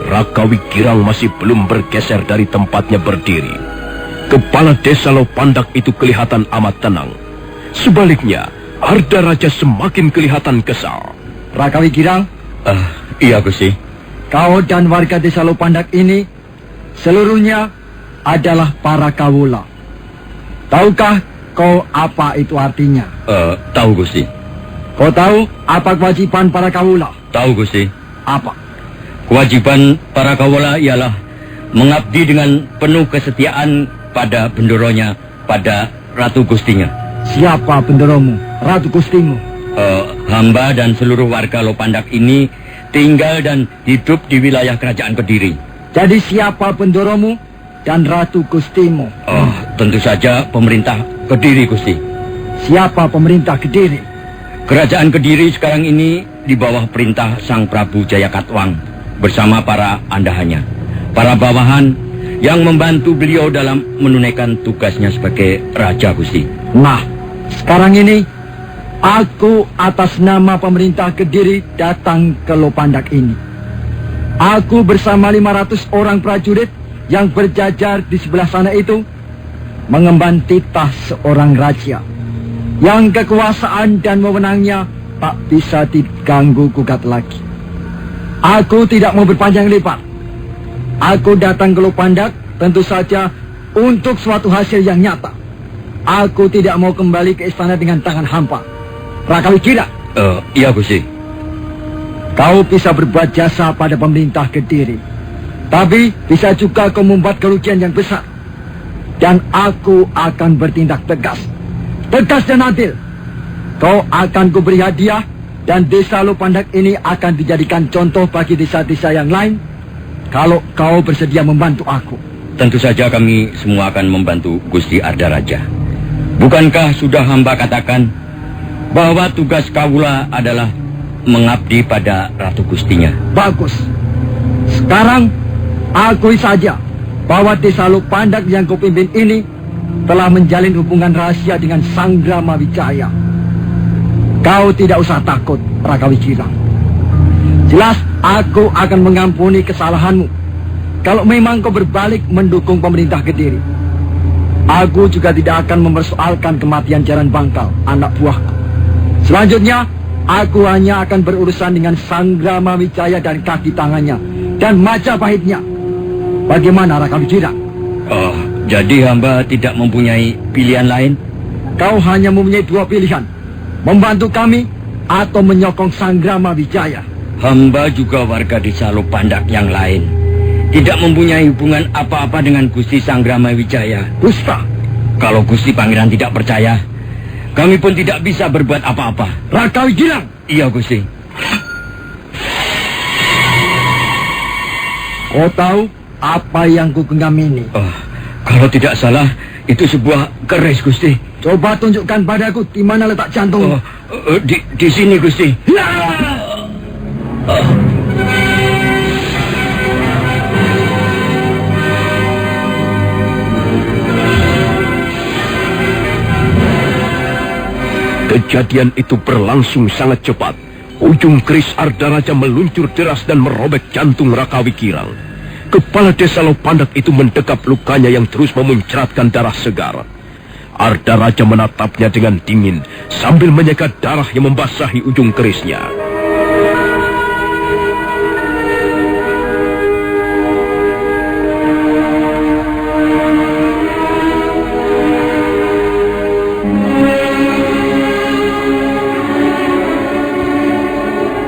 Rakawi Girang masih belum bergeser dari tempatnya berdiri. Kepala desa Lopandak itu kelihatan amat tenang. Sebaliknya, Arda Raja semakin kelihatan kesal. Rakawi Girang? Iya, Gusti. Kau dan warga desa Lopandak ini seluruhnya adalah para kawula. Tahukah kau apa itu artinya? Tahu, Gusti. Kau tahu apa kewajiban para kawula? Tahu, Gusti. Apa? Kewajiban para kawula ialah mengabdi dengan penuh kesetiaan pada bendoronya, pada Ratu Gustinya. Siapa bendoromu, Ratu Gustimu? Hamba dan seluruh warga Lopandak ini tinggal dan hidup di wilayah kerajaan Kediri. Jadi siapa bendoromu dan Ratu Gustimu? Tentu saja pemerintah Kediri, Gusti. Siapa pemerintah Kediri? Kerajaan Kediri sekarang ini di bawah perintah Sang Prabu Jayakatwang bersama para andahannya, para bawahan yang membantu beliau dalam menunaikan tugasnya sebagai raja, Gusti. Nah, sekarang ini aku atas nama pemerintah Kediri datang ke Lopandak ini. Aku bersama 500 orang prajurit yang berjajar di sebelah sana itu mengemban titah seorang raja yang kekuasaan dan wewenangnya tak bisa diganggu gugat lagi. Aku tidak mau berpanjang lebar. Aku datang ke Lopandak tentu saja untuk suatu hasil yang nyata. Aku tidak mau kembali ke istana dengan tangan hampa. Rakawi Girang. Iya, Gusti. Kau bisa berbuat jasa pada pemerintah Kediri, tapi bisa juga kau membuat kerugian yang besar. Dan aku akan bertindak tegas. Tegas dan adil. Kau akan kuberi hadiah, dan desa Lopandak ini akan dijadikan contoh bagi desa-desa yang lain kalau kau bersedia membantu aku. Tentu saja kami semua akan membantu Gusti Arda Raja. Bukankah sudah hamba katakan bahwa tugas kawula adalah mengabdi pada Ratu Gustinya? Bagus. Sekarang akui saja bahwa desa Lopandak yang kau pimpin ini telah menjalin hubungan rahasia dengan Sanggrama Wijaya. Kau tidak usah takut, Rakawi Girang. Jelas aku akan mengampuni kesalahanmu kalau memang kau berbalik mendukung pemerintah Kediri. Aku juga tidak akan mempersoalkan kematian Jaran Bangkal, anak buahku. Selanjutnya, aku hanya akan berurusan dengan Sanggrama Wijaya dan kaki tangannya dan Majapahitnya. Bagaimana, Rakawi Girang? Jadi hamba tidak mempunyai pilihan lain? Kau hanya mempunyai dua pilihan. Membantu kami atau menyokong Sanggrama Wijaya. Hamba juga warga desa Lopandak yang lain. Tidak mempunyai hubungan apa-apa dengan Gusti Sanggrama Wijaya. Dusta. Kalau Gusti Pangeran tidak percaya, kami pun tidak bisa berbuat apa-apa. Rakawi Girang. Iya, Gusti. Kau tahu apa yang ku genggam ini? Kalau tidak salah, itu sebuah keris, Gusti. Coba tunjukkan padaku di mana letak jantung. Di sini, Gusti. Kejadian itu berlangsung sangat cepat. Ujung keris Arda Raja meluncur deras dan merobek jantung Rakawi Girang. Kepala desa Lopandak itu mendekap lukanya yang terus memuncratkan darah segar. Arda Raja menatapnya dengan dingin sambil menyeka darah yang membasahi ujung kerisnya.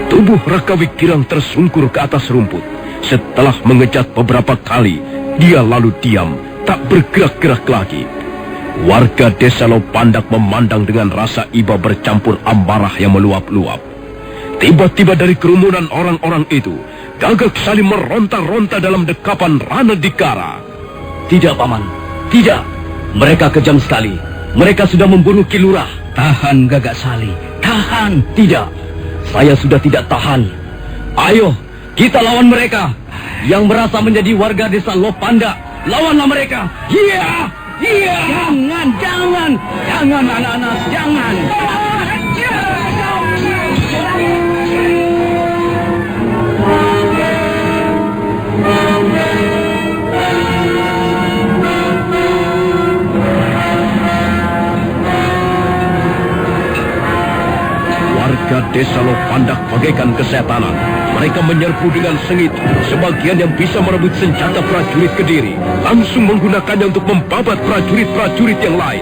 Tubuh Rakawi Girang tersungkur ke atas rumput. Setelah mengejat beberapa kali, dia lalu diam, tak bergerak-gerak lagi. Warga desa Lopandak memandang dengan rasa iba bercampur amarah yang meluap-luap. Tiba-tiba dari kerumunan orang-orang itu, Gagak Sali meronta-ronta dalam dekapan Rana Dikara. Tidak, Paman. Tidak. Mereka kejam sekali. Mereka sudah membunuh Ki Lurah. Tahan, Gagak Sali. Tahan. Tidak. Saya sudah tidak tahan. Ayo, kita lawan mereka. Yang merasa menjadi warga desa Lopandak. Lawanlah mereka. Iya. Iya. Jangan anak-anak, jangan. desa Lopandak bagaikan kesetanan. Mereka menyerbu dengan sengit. Sebagian yang bisa merebut senjata prajurit Kediri langsung menggunakannya untuk membabat prajurit-prajurit yang lain.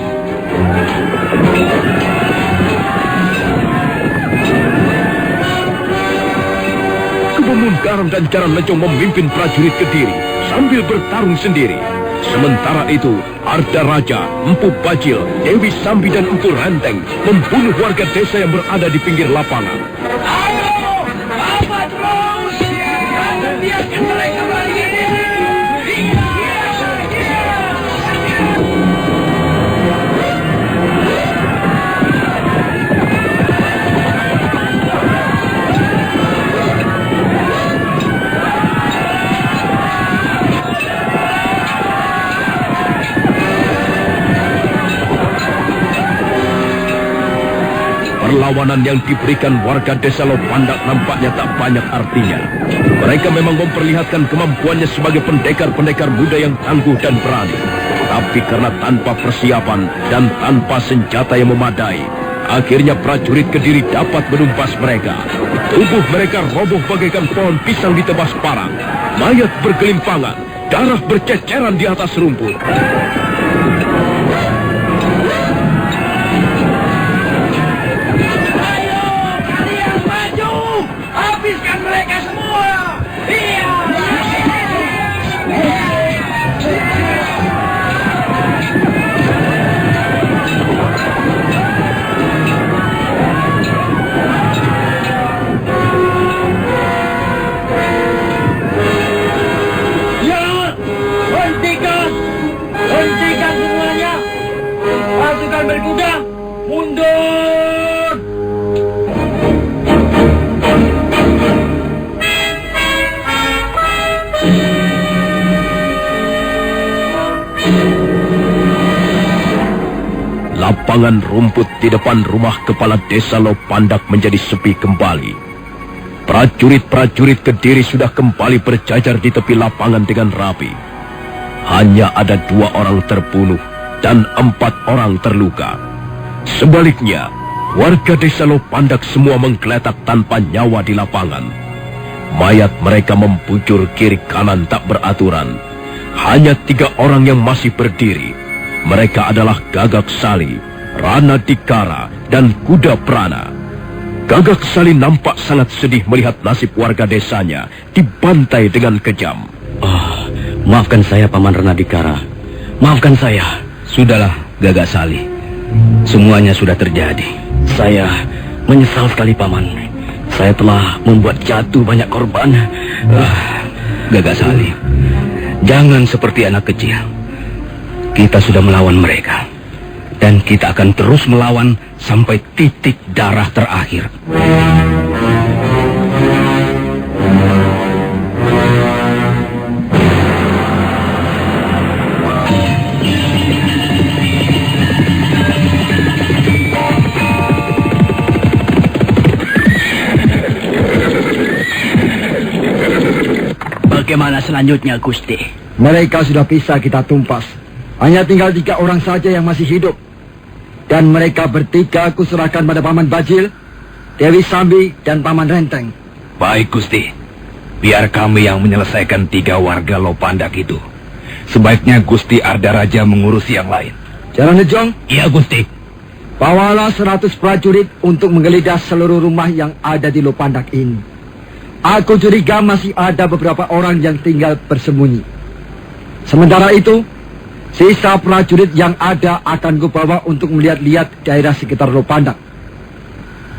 Kebun Garam dan Jaran Lejong memimpin prajurit Kediri sambil bertarung sendiri. Sementara itu, Arda Raja, Empu Bajil, Dewi Sambi dan Empu Renteng membunuh warga desa yang berada di pinggir lapangan. Ayo, apa terus? Jangan biarkan mereka melarikan diri. Perlawanan yang diberikan warga desa Lopandak nampaknya tak banyak artinya. Mereka memang memperlihatkan kemampuannya sebagai pendekar-pendekar muda yang tangguh dan berani. Tapi karena tanpa persiapan dan tanpa senjata yang memadai, akhirnya prajurit Kediri dapat menumpas mereka. Tubuh mereka roboh bagaikan pohon pisang ditebas parang. Mayat bergelimpangan, darah berceceran di atas rumput. Habiskan mereka semua. Iya. Hentikan semuanya. Pasukan berkuda, mundur. Lapangan rumput di depan rumah kepala desa Lopandak menjadi sepi kembali. Prajurit-prajurit Kediri sudah kembali berjajar di tepi lapangan dengan rapi. Hanya ada 2 orang terbunuh dan 4 orang terluka. Sebaliknya, warga desa Lopandak semua menggeletak tanpa nyawa di lapangan. Mayat mereka membujur kiri kanan tak beraturan. Hanya 3 orang yang masih berdiri. Mereka adalah Gagak Sali, Rana Dikara, dan Kuda Prana. Gagak Sali nampak sangat sedih melihat nasib warga desanya dibantai dengan kejam. Oh, maafkan saya, Paman Rana Dikara. Maafkan saya. Sudahlah, Gagak Sali. Semuanya sudah terjadi. Saya menyesal sekali, Paman. Saya telah membuat jatuh banyak korban. Gagak Sali, jangan seperti anak kecil. Kita sudah melawan mereka. Dan kita akan terus melawan sampai titik darah terakhir. Bagaimana selanjutnya, Gusti? Mereka sudah bisa kita tumpas. Hanya tinggal 3 orang saja yang masih hidup. Dan mereka bertiga aku serahkan pada Paman Bajil, Dewi Sambi, dan Paman Renteng. Baik, Gusti. Biar kami yang menyelesaikan 3 warga Lopandak itu. Sebaiknya Gusti Arda Raja mengurusi yang lain. Jaran Lejong? Iya, Gusti. Bawalah 100 prajurit untuk menggeledah seluruh rumah yang ada di Lopandak ini. Aku curiga masih ada beberapa orang yang tinggal bersembunyi. Sementara itu, sisa prajurit yang ada akan kubawa untuk melihat-lihat daerah sekitar Lopandak.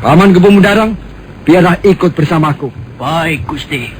Paman Gebo Mundarang, biarlah ikut bersamaku. Baik, Gusti.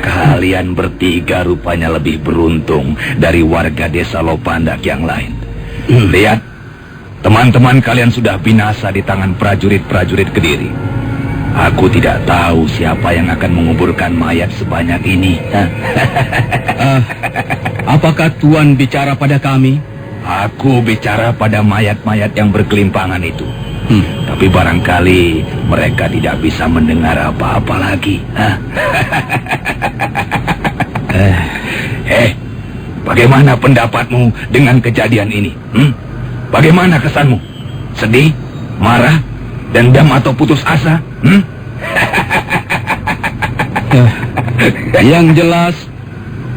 Kalian bertiga rupanya lebih beruntung dari warga desa Lopandak yang lain. Lihat, Teman-teman kalian sudah binasa di tangan prajurit-prajurit Kediri. Aku tidak tahu siapa yang akan menguburkan mayat sebanyak ini. Apakah Tuan bicara pada kami? Aku bicara pada mayat-mayat yang berkelimpangan itu. Tapi barangkali mereka tidak bisa mendengar apa-apa lagi. Bagaimana pendapatmu dengan kejadian ini? Bagaimana kesanmu? Sedih? Marah? Dendam atau putus asa? Yang jelas,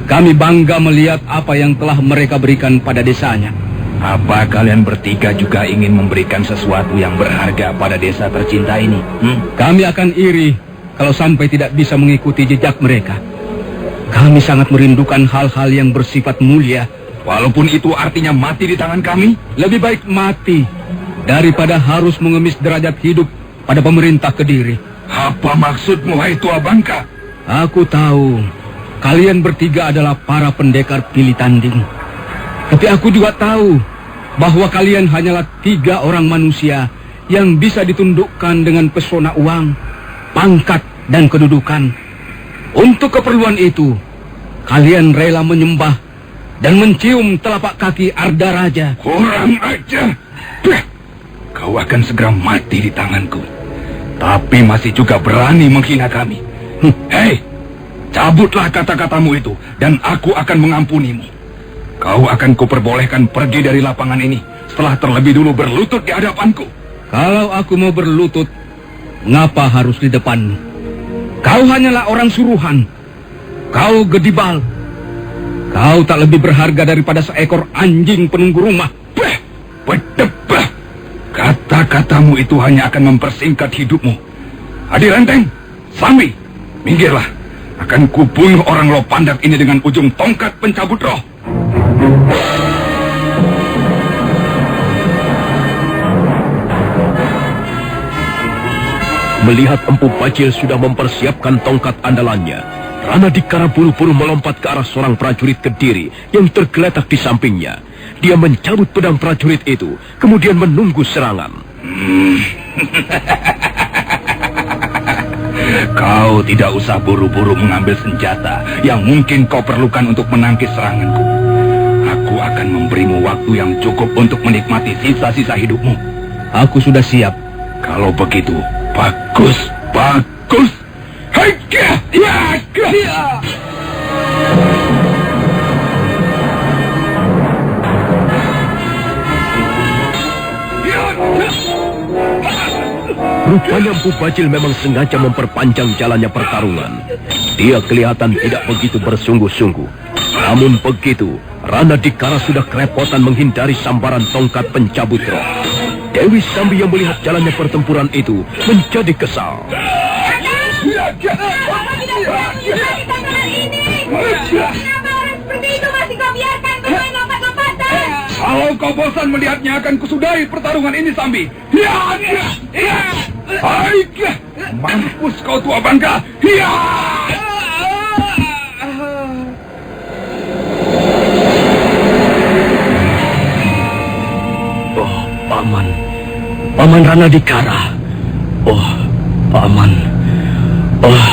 kami bangga melihat apa yang telah mereka berikan pada desanya. Apa kalian bertiga juga ingin memberikan sesuatu yang berharga pada desa tercinta ini? Kami akan iri kalau sampai tidak bisa mengikuti jejak mereka. Kami sangat merindukan hal-hal yang bersifat mulia. Walaupun itu artinya mati di tangan kami? Lebih baik mati daripada harus mengemis derajat hidup pada pemerintah Kediri. Apa maksudmu, hai tua bangka? Aku tahu kalian bertiga adalah para pendekar pilih tanding. Tapi aku juga tahu bahwa kalian hanyalah 3 orang manusia yang bisa ditundukkan dengan pesona uang, pangkat, dan kedudukan. Untuk keperluan itu, kalian rela menyembah dan mencium telapak kaki Arda Raja. Kurang ajar. Kau akan segera mati di tanganku. Tapi masih juga berani menghina kami. Hei, cabutlah kata-katamu itu dan aku akan mengampunimu. Kau akan kuperbolehkan pergi dari lapangan ini setelah terlebih dulu berlutut di hadapanku. Kalau aku mau berlutut, ngapa harus di depanmu? Kau hanyalah orang suruhan. Kau gedibal. Kau tak lebih berharga daripada seekor anjing penunggu rumah. Berdebah. Kata-katamu itu hanya akan mempersingkat hidupmu. Adi Renteng, Sambi, minggirlah. Akan kubunuh orang Lopandak ini dengan ujung tongkat pencabut roh. Melihat Empu Bajil sudah mempersiapkan tongkat andalannya, Rana Dikara buru-buru melompat ke arah seorang prajurit Kediri yang tergeletak di sampingnya. Dia mencabut pedang prajurit itu, kemudian menunggu serangan. Kau tidak usah buru-buru mengambil senjata yang mungkin kau perlukan untuk menangkis seranganku. Aku akan memberimu waktu yang cukup untuk menikmati sisa-sisa hidupmu. Aku sudah siap. Kalau begitu, bagus, bagus. Haikah! Ya! Rupanya Empu Bajil memang sengaja memperpanjang jalannya pertarungan. Dia kelihatan tidak begitu bersungguh-sungguh. Namun begitu, Rana Dikara sudah kerepotan menghindari sambaran tongkat pencabut roh. Dewi Sambi yang melihat jalannya pertempuran itu menjadi kesal. Kenapa orang seperti itu masih kau biarkan bermain lompat-lompatan? Kalau kau bosan melihatnya, akan kusudahi pertarungan ini, Sambi. Haikah! Mampus kau tua bangka. Oh, Paman Rana Dikara. Oh, Paman. Oh,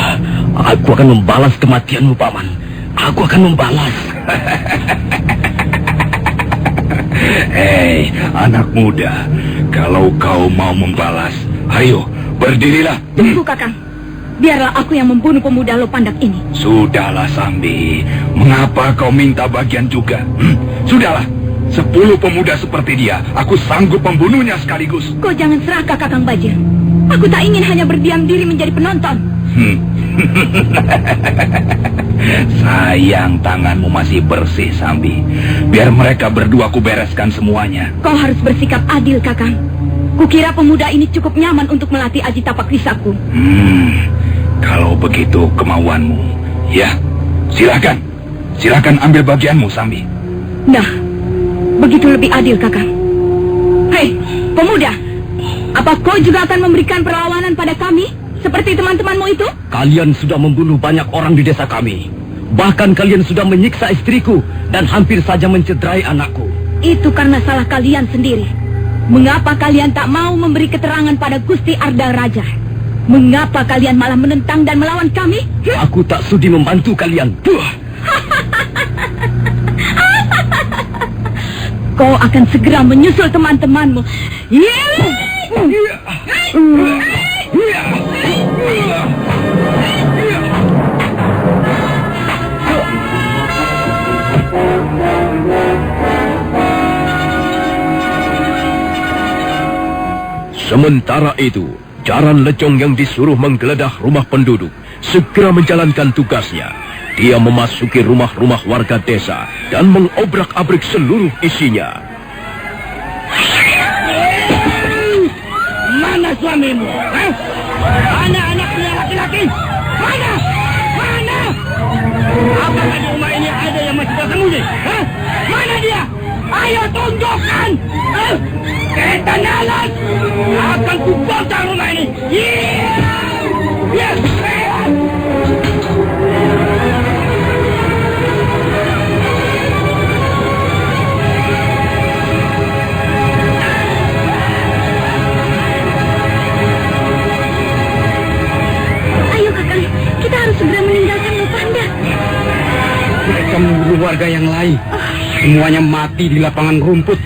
aku akan membalas kematianmu, Paman. Aku akan membalas. Hei, anak muda. Kalau kau mau membalas, ayo, berdirilah. Tunggu, Kakang. Biarlah aku yang membunuh pemuda Lopandak ini. Sudahlah, Sambi. Mengapa kau minta bagian juga? Sudahlah. 10 pemuda seperti dia, aku sanggup membunuhnya sekaligus. Kau jangan serakah, Kakang Bajil. Aku tak ingin hanya berdiam diri menjadi penonton. Sayang tanganmu masih bersih, Sambi. Biar mereka berdua kubereskan semuanya. Kau harus bersikap adil, Kakang. Kukira pemuda ini cukup nyaman untuk melatih aji tapak risaku. Kalau begitu kemauanmu, ya, silakan. Silakan ambil bagianmu, Sambi. Nah, begitu lebih adil, Kakang. Hei, pemuda, apa kau juga akan memberikan perlawanan pada kami? Seperti teman-temanmu itu? Kalian sudah membunuh banyak orang di desa kami. Bahkan kalian sudah menyiksa istriku dan hampir saja mencederai anakku. Itu karena salah kalian sendiri. Mengapa kalian tak mau memberi keterangan pada Gusti Arda Raja? Mengapa kalian malah menentang dan melawan kami? Aku tak sudi membantu kalian. Kau akan segera menyusul teman-temanmu. Sementara itu, Jaran Lecong yang disuruh menggeledah rumah penduduk segera menjalankan tugasnya. Dia memasuki rumah-rumah warga desa dan mengobrak-abrik seluruh isinya. Mana suamimu? Mana anaknya laki-laki? Mana? Mana? Apakah di rumah ini ada yang masih tersembunyi? Mana dia? Ayo tunjukkan! Setan alas! Akan kubongkar rumah ini! Ayo kakang, kita harus segera meninggalkan Lopanda. Mereka membunuh warga yang lain. Semuanya mati di lapangan rumput.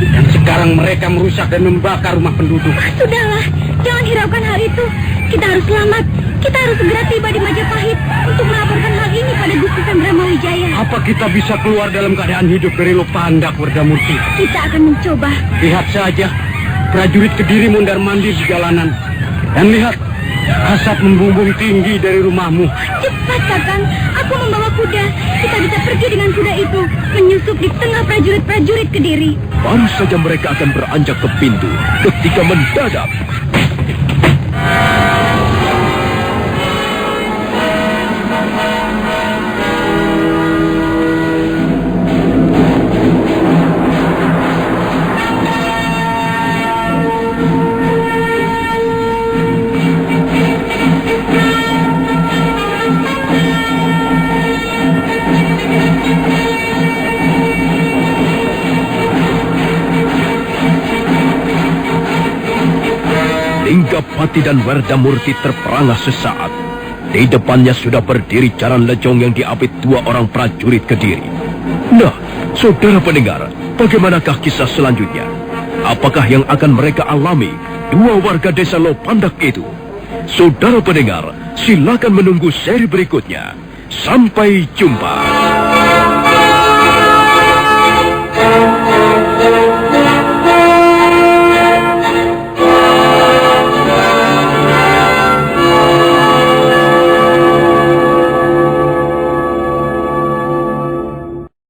Dan sekarang mereka merusak dan membakar rumah penduduk. Sudahlah, jangan hiraukan hal itu. Kita harus selamat. Kita harus segera tiba di Majapahit untuk melaporkan hal ini pada Gusti Sandramawijaya. Apa kita bisa keluar dalam keadaan hidup dari Lopanda, Wardamurti? Kita akan mencoba. Lihat saja, prajurit Kediri mondar-mandir di jalanan. Dan lihat, asap membumbung tinggi dari rumahmu. Cepat, kakang. Aku membawa kuda. Kita bisa pergi dengan kuda itu, menyusup di tengah prajurit-prajurit Kediri. Baru saja mereka akan beranjak ke pintu ketika mendadak Linggapati dan Wardamurti terperangah sesaat. Di depannya sudah berdiri Jaran Lecong yang diapit 2 orang prajurit Kediri. Nah, saudara pendengar, bagaimanakah kisah selanjutnya? Apakah yang akan mereka alami 2 warga desa Lopandak itu? Saudara pendengar, silakan menunggu seri berikutnya. Sampai jumpa.